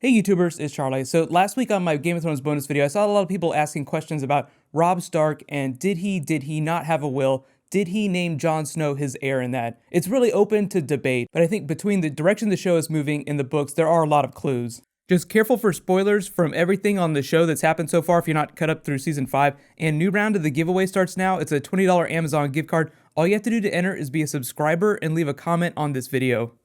Hey YouTubers, it's Charlie. So last week on my Game of Thrones bonus video, I saw a lot of people asking questions about Robb Stark and did he not have a will? Did he name Jon Snow his heir in that? It's really open to debate, but I think between the direction the show is moving in the books, there are a lot of clues. Just careful for spoilers from everything on the show that's happened so far if you're not cut up through season 5. And new round of the giveaway starts now. It's a $20 Amazon gift card. All you have to do to enter is be a subscriber and leave a comment on this video.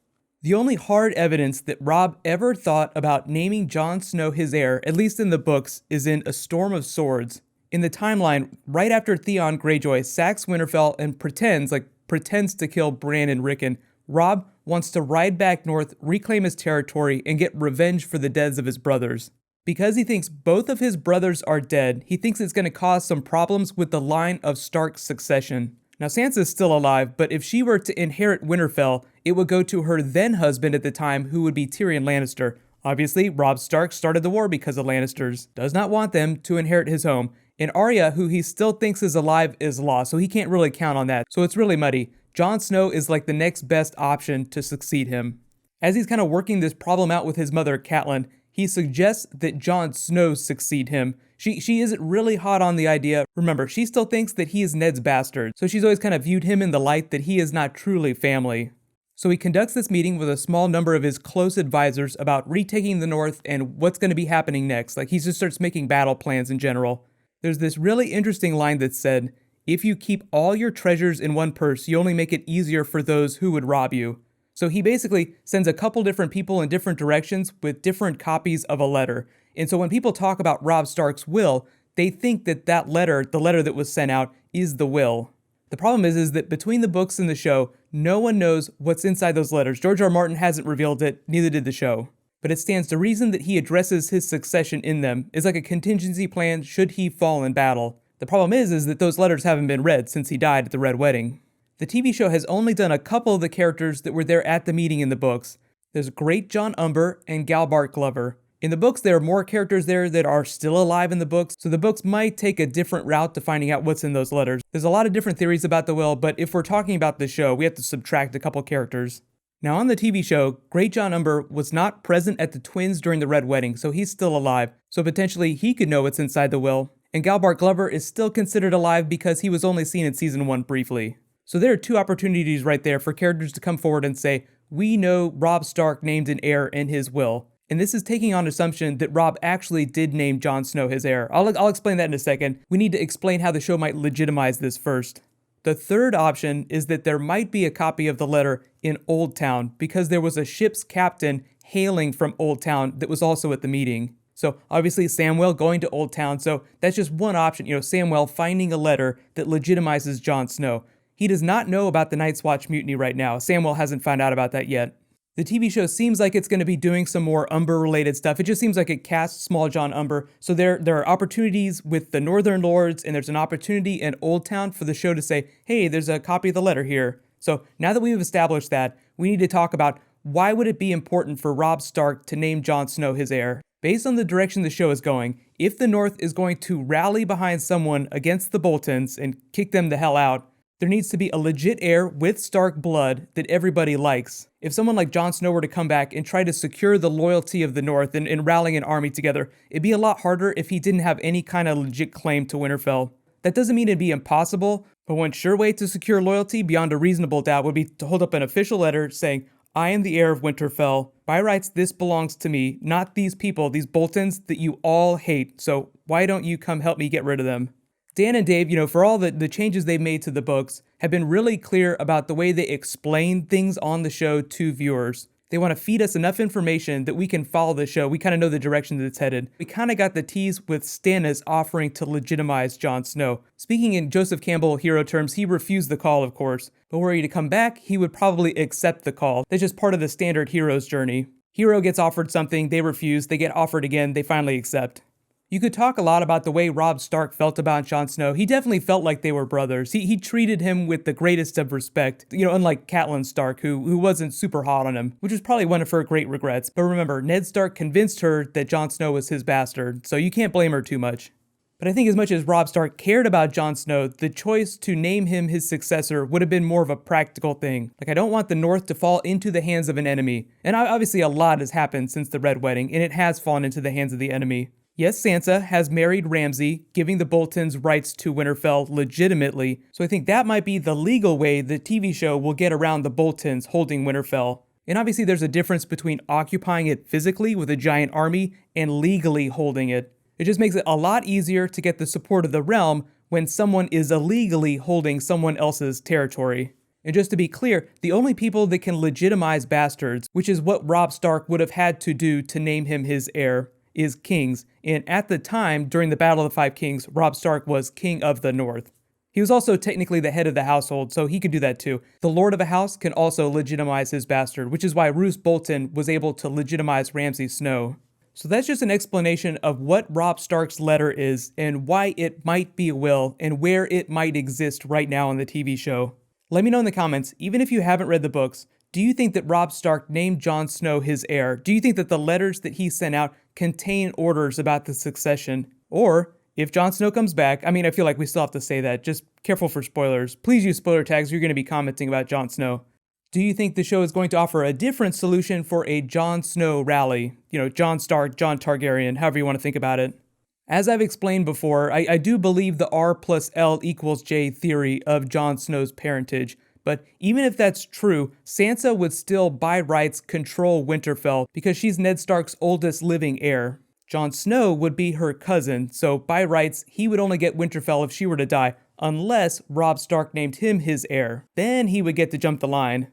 The only hard evidence that Robb ever thought about naming Jon Snow his heir, at least in the books, is in A Storm of Swords. In the timeline, right after Theon Greyjoy sacks Winterfell and pretends to kill Bran and Rickon, Robb wants to ride back north, reclaim his territory, and get revenge for the deaths of his brothers. Because he thinks both of his brothers are dead, he thinks it's going to cause some problems with the line of Stark's succession. Now Sansa's still alive, but if she were to inherit Winterfell, it would go to her then husband at the time, who would be Tyrion Lannister. Obviously, Robb Stark started the war because of Lannisters, does not want them to inherit his home, and Arya, who he still thinks is alive, is lost, so he can't really count on that, so it's really muddy. Jon Snow is like the next best option to succeed him. As he's kind of working this problem out with his mother, Catelyn, he suggests that Jon Snow succeed him. She isn't really hot on the idea. Remember, she still thinks that he is Ned's bastard, so she's always kind of viewed him in the light that he is not truly family. So he conducts this meeting with a small number of his close advisors about retaking the North and what's going to be happening next. Like, he just starts making battle plans in general. There's this really interesting line that said, "If you keep all your treasures in one purse, you only make it easier for those who would rob you." So he basically sends a couple different people in different directions with different copies of a letter. And so when people talk about Robb Stark's will, they think that that letter, the letter that was sent out, is the will. The problem is that between the books and the show, no one knows what's inside those letters. George R. Martin hasn't revealed it, neither did the show. But it stands to reason that he addresses his succession in them. It's like a contingency plan should he fall in battle. The problem is that those letters haven't been read since he died at the Red Wedding. The TV show has only done a couple of the characters that were there at the meeting in the books. There's Great John Umber and Galbart Glover. In the books, there are more characters there that are still alive in the books, so the books might take a different route to finding out what's in those letters. There's a lot of different theories about the will, but if we're talking about the show, we have to subtract a couple characters. Now on the TV show, Great John Umber was not present at the twins during the Red Wedding, so he's still alive, so potentially he could know what's inside the will. And Galbart Glover is still considered alive because he was only seen in season 1 briefly. So there are two opportunities right there for characters to come forward and say, we know Robb Stark named an heir in his will. And this is taking on assumption that Robb actually did name Jon Snow his heir. I'll explain that in a second. We need to explain how the show might legitimize this first. The third option is that there might be a copy of the letter in Old Town because there was a ship's captain hailing from Old Town that was also at the meeting. So obviously Samwell going to Old Town, so that's just one option. Samwell finding a letter that legitimizes Jon Snow. He does not know about the Night's Watch mutiny right now. Samwell hasn't found out about that yet. The TV show seems like it's going to be doing some more Umber-related stuff. It just seems like it casts Small John Umber. So there are opportunities with the Northern Lords, and there's an opportunity in Old Town for the show to say, hey, there's a copy of the letter here. So now that we've established that, we need to talk about why would it be important for Robb Stark to name Jon Snow his heir? Based on the direction the show is going, if the North is going to rally behind someone against the Boltons and kick them the hell out, there needs to be a legit heir with Stark blood that everybody likes. If someone like Jon Snow were to come back and try to secure the loyalty of the North and rallying an army together, it'd be a lot harder if he didn't have any kind of legit claim to Winterfell. That doesn't mean it'd be impossible, but one sure way to secure loyalty beyond a reasonable doubt would be to hold up an official letter saying, I am the heir of Winterfell. By rights, this belongs to me, not these people, these Boltons that you all hate, so why don't you come help me get rid of them? Dan and Dave, for all the changes they've made to the books, have been really clear about the way they explain things on the show to viewers. They want to feed us enough information that we can follow the show. We kind of know the direction that it's headed. We kind of got the tease with Stannis offering to legitimize Jon Snow. Speaking in Joseph Campbell hero terms, he refused the call, of course. But were he to come back, he would probably accept the call. That's just part of the standard hero's journey. Hero gets offered something, they refuse, they get offered again, they finally accept. You could talk a lot about the way Robb Stark felt about Jon Snow. He definitely felt like they were brothers. He treated him with the greatest of respect, unlike Catelyn Stark, who wasn't super hot on him, which was probably one of her great regrets. But remember, Ned Stark convinced her that Jon Snow was his bastard, so you can't blame her too much. But I think as much as Robb Stark cared about Jon Snow, the choice to name him his successor would have been more of a practical thing. Like, I don't want the North to fall into the hands of an enemy. And obviously a lot has happened since the Red Wedding, and it has fallen into the hands of the enemy. Yes, Sansa has married Ramsay, giving the Boltons rights to Winterfell legitimately, so I think that might be the legal way the TV show will get around the Boltons holding Winterfell. And obviously there's a difference between occupying it physically with a giant army and legally holding it. It just makes it a lot easier to get the support of the realm when someone is illegally holding someone else's territory. And just to be clear, the only people that can legitimize bastards, which is what Robb Stark would have had to do to name him his heir, is kings. And at the time, during the Battle of the Five Kings, Robb Stark was king of the North. He was also technically the head of the household, so he could do that too. The lord of a house can also legitimize his bastard, which is why Roose Bolton was able to legitimize Ramsay Snow. So that's just an explanation of what Robb Stark's letter is and why it might be a will and where it might exist right now in the TV show. Let me know in the comments, even if you haven't read the books, do you think that Robb Stark named Jon Snow his heir? Do you think that the letters that he sent out contain orders about the succession? Or, if Jon Snow comes back, I mean, I feel like we still have to say that, just careful for spoilers. Please use spoiler tags if you're going to be commenting about Jon Snow. Do you think the show is going to offer a different solution for a Jon Snow rally? You know, Jon Stark, Jon Targaryen, however you want to think about it. As I've explained before, I do believe the R plus L equals J theory of Jon Snow's parentage. But even if that's true, Sansa would still by rights control Winterfell because she's Ned Stark's oldest living heir. Jon Snow would be her cousin, so by rights, he would only get Winterfell if she were to die, unless Robb Stark named him his heir. Then he would get to jump the line.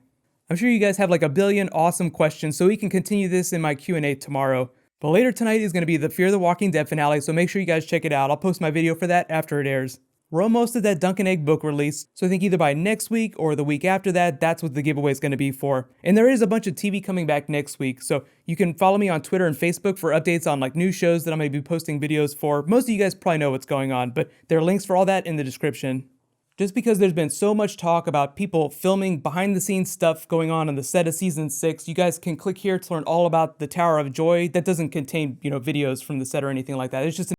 I'm sure you guys have like a billion awesome questions, so we can continue this in my Q&A tomorrow. But later tonight is going to be the Fear the Walking Dead finale, so make sure you guys check it out. I'll post my video for that after it airs. We're almost at that Dunk and Egg book release, so I think either by next week or the week after that, that's what the giveaway is going to be for. And there is a bunch of TV coming back next week, so you can follow me on Twitter and Facebook for updates on like new shows that I'm going to be posting videos for. Most of you guys probably know what's going on, but there are links for all that in the description. Just because there's been so much talk about people filming behind-the-scenes stuff going on the set of Season 6, you guys can click here to learn all about the Tower of Joy. That doesn't contain, videos from the set or anything like that. It's just an